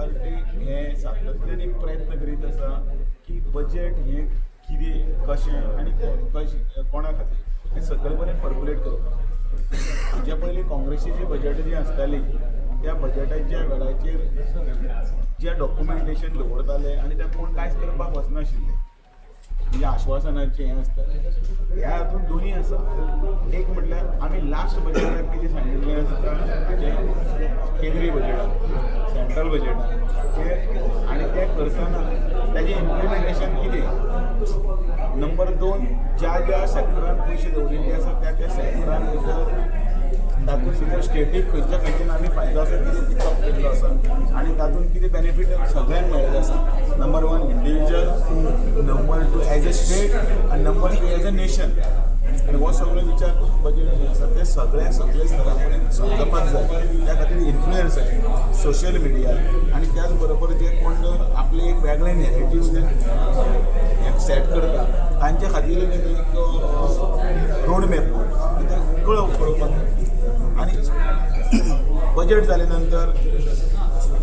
Party हे सातत्याने प्रयत्न करीत आसा की बजेट हे कितें कशें आनी कोणा खातीर हें सगळेपणान पर्कुलेट करप. हाच्या पयलीं काँग्रेसीची बजेट जी आसताली त्या बजेटाच्या वेळाचेर जे डॉक्युमेंटेशन दवरताले आनी ते कोण कांयच करपाक वचनाशिल्ले, म्हणजे आश्वासनाचें हें आसता. ह्या हातूंत दोनी आसा. एक म्हटल्यार आमी लास्ट बजेटाक कितें सांगिल्लें आसता हाचें केंद्रीय बजेटान सेंट्रल बजेटान तें आनी तें करतना ताजें इम्प्लिमेंटेशन कितें. नंबर 2, ज्या सेक्टरान पयशे दवरिल्ले आसा त्या सेक्टरान भितर तातूंत भितर स्टेटीक खंयच्या आमी फायदो आसा कितें पिकअप केल्लो आसा आनी तातूंत कितें बेनिफीट सगळ्यांक मेळ्ळें आसा. Number 1 individual, number 2 as a state आनी नंबर 3 एज अ नेशन. आनी हो सगळो विचार करून बजेट जें आसा तें सगळे स्तरा पर्यंत समजपाक जाय. त्या खातीर इन्फ्लुएन्सर, सोशल मिडिया आनी त्याच बरोबर जे कोण आपले एक वेगळें नॅरेटीव जे सेट करता तांचे खातीर एक रोड मॅप तें कळोवपाक. आनी बजेट जाले नंतर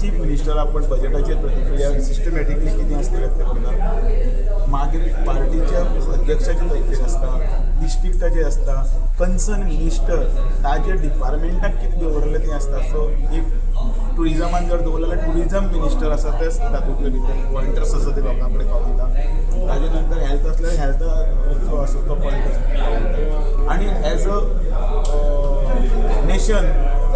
चीफ मिनिस्टर आपण बजेटाचेर प्रतिक्रिया सिस्टमॅटिकली कितें आसता व्यक्त करता. मागीर पार्टीच्या अध्यक्षाचे तैफेर आसता, डिस्ट्रिक्टाचे आसता, कन्सर्न मिनिस्टर ताजे डिपार्टमेंटाक कितें दवरलें तें आसता. सो इफ टुरिजमान जर दवरलें जाल्यार टुरिजम मिनिस्टर आसा तेच तातूंतले भितर पॉयंटर्स आसा ते लोकां कडेन पावयता. ताजे नंतर हेल्थ आसल्यार हेल्थ आसा तो पॉयंट. आनी एज अ नेशन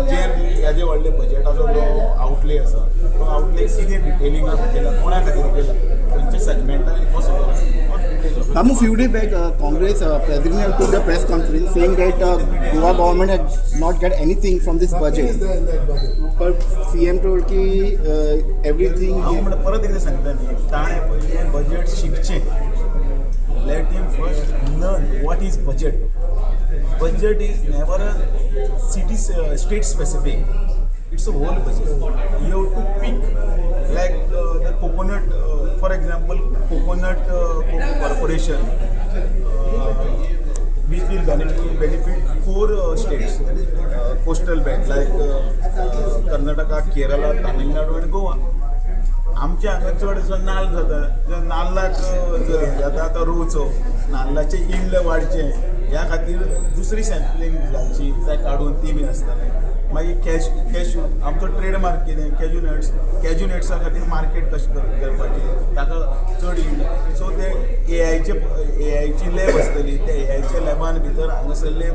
जे ह्याचे व्हडले बजेटाचो जो आवटले आसा तो आवटले कितें डिटेलिंगान केला, कोणा खातीर केला, खंयच्या सेगमेंटांनी कसो केला. Damu, few days back, Congress president took the press conference saying that Goa government had not get anything from this budget. But CM told कि everything. हांव म्हणटा परत एकदां सांगता न्ही, ताणें पयलीं बजेट शिकचें. Let him first learn what is budget. Budget is never a state specific. It's a whole budget. You have to pick like the coconut, for example, coconut corporation, which will benefit 4 states, coastal belt like Karnataka, Kerala, Tamil Nadu and Goa. आमच्या हांगा चड नाल्ल जाता, जर नाल्लाक जर हें जाता तो रोवचो, नाल्लाचें इल्ड वाडचें ह्या खातीर दुसरी सॅम्पलिंग घालची जाय काडून ती बी आसतालें. मागीर कॅश्यू आमचो ट्रेडमार्क कितें कॅज्यू नट्सा खातीर मार्केट कशें करपाचें ताका चड इल्ड. सो ते एआयची लॅब आसतली, त्या एआयच्या लॅबान भितर हांगासरले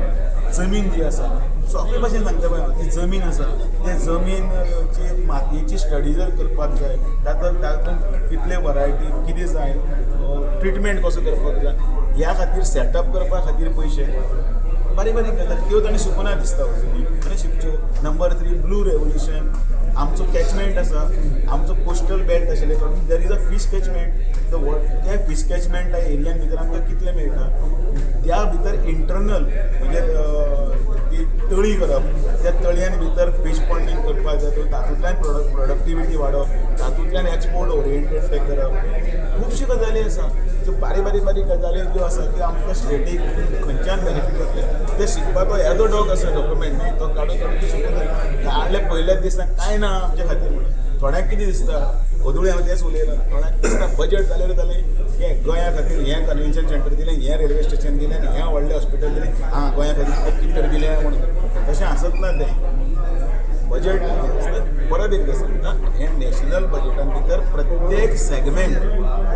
जमीन जी आसा सोंपे भाशेन सांगता पळय ती जमीन आसा ते जमीनची मातयेची स्टडी जर करपाक जाय तातूंत कितले वरायटी कितें जाय, ट्रिटमेंट कसो करपाक जाय ह्या खातीर सेटअप करपा खातीर पयशे बारीक बारीक गजाली त्यो ताणें शिकूना दिसता अजुनी ताणें शिकच्यो. Number 3 blue revolution. आमचो कॅचमेंट आसा, आमचो कोस्टल बेल्ट आशिल्ले there is a fish catchment. त्या फीश कॅचमेंटा एरियान भितर आमकां कितलें मेळटा त्या भितर इंटरनल म्हणजे ती तळी करप, त्या तळयान भितर फीश पॉंडींग करपाक जाय, तातूंतल्यान प्रोडक्टिविटी वाडप, तातूंतल्यान एक्सपोर्ट ओरिएंटेड ते करप. खुबश्यो गजाली आसा ज्यो बारीक गजाली ज्यो आसा त्यो आमकां स्टेटीक खंयच्यान बेनिफीट जातले ते शिकपाचो येदो डॉग आसा डॉक्युमेंट न्ही तो काडून शिकून काडले पयल्याच दिसा कांय ना आमचे खातीर म्हणून. थोड्यांक कितें दिसता गोदुळे हांव तेंच उलयलां, थोड्यांक दिसता बजेट जाल्यार जालें हें गोंया खातीर हें कन्वेन्शन सेंटर दिलें, हें रेल्वे स्टेशन दिलें आनी हें व्हडलें हॉस्पिटल दिलें, गोंया खातीर कितें दिलें म्हणून. तशें आसत ना तें. बजेट परत एकदां सांगता हें नॅशनल बजेटान भितर प्रत्येक सेगमेंट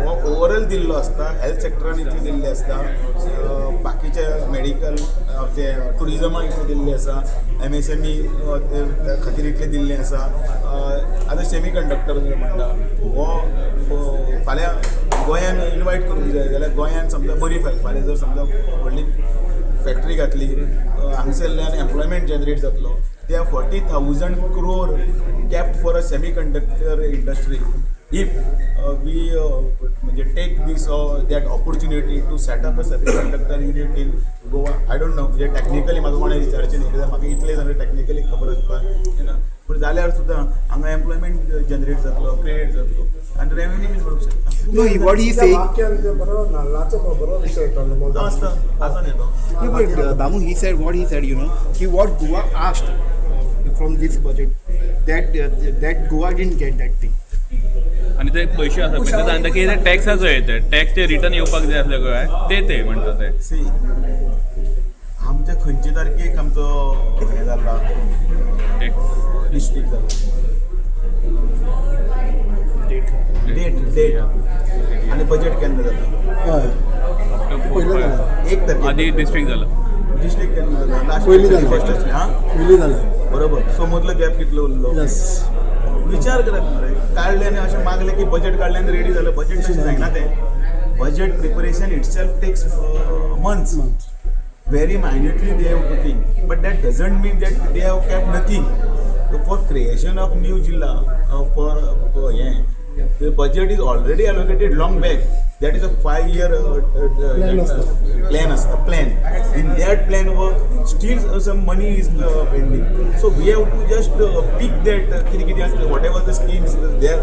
हो ओवरऑल दिल्लो आसता. हेल्थ सेक्टरान इतले दिल्ले आसता, बाकीचे मेडिकल ते टुरिजमान इतले दिल्ले आसा, MSME खातीर इतले दिल्ले आसा. आतां सेमी कंडक्टर म्हणटा हो फाल्यां गोंयान इनवायट करूंक जाय जाल्यार गोंयान समजा बरी फाल्यां जर समजा व्हडली फॅक्टरी घातली हांगसरल्यान एम्प्लॉयमेंट जनरेट जातलो. There are 40,000 crore kept for a semiconductor industry. If we take this that opportunity to set up a semiconductor unit in Goa, I don't know. Technically, म्हाका कोणें विचारचें न्ही कित्याक म्हाका इतलें जाल्यार टेक्निकली खबर आसपा पूण जाल्यार सुद्दां हांगा एम्प्लॉयमेंट जनरेट जातलो, क्रिएट जातलो आनी रेवेन्यू बी वाडूंक शकता. No, what he saying? आसता न्ही तो. No, but Damu, he said what he said. What Goa asked from this budget that Goa didn't get that thing. आनी ते पयशे आसा पळय ते सांगता की ते टॅक्साचो येते टॅक्स ते रिटर्न येवपाक जाय आसले गोंय ते म्हणटा ते सी आमच्या खंयचे तारखेक आमचो हें जाल्ला डिस्ट्रिक्ट जाल्ला डेट आनी बजेट केन्ना जाता हय पयलीं जालें. एक तारखेक आधी डिस्ट्रिक्ट झालं डिस्ट्रिक्ट केन्ना जाता लास्ट पयलीं जालें. फर्स्ट आसलें हां पयलीं जालें. बरोबर सो मदलो गॅप कितलो उरलो यस. विचार करात मरे काढले आनी अशें मागले की बजेट काडलें आनी रेडी जालें बजेट तशें जायना तें budget preparation itself takes months very minutely they have to think but that doesn't mean that they have kept nothing so for creation of new jilla for yeah the budget is already allocated long back that is a 5-year plan in that plan work still some money is pending so we have to just pick that whatever the schemes there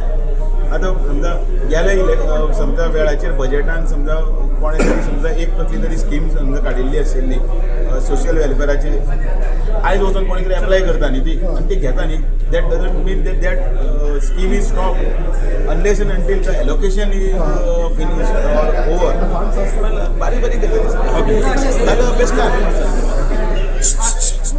आता समजा गेल्या समजा वेळाचेर बजेटान समजा कोणे तरी समजा एक कसली तरी स्कीम समजा काडिल्ली आशिल्ली सोशल वेलफेअराची आयज वचून कोणी तरी एप्लाय करता न्ही ती आनी ती घेता न्ही that doesn't mean that scheme is stop unless end until the allocation is finish or over बारीक बारीक जाल्यार अभ्यास काय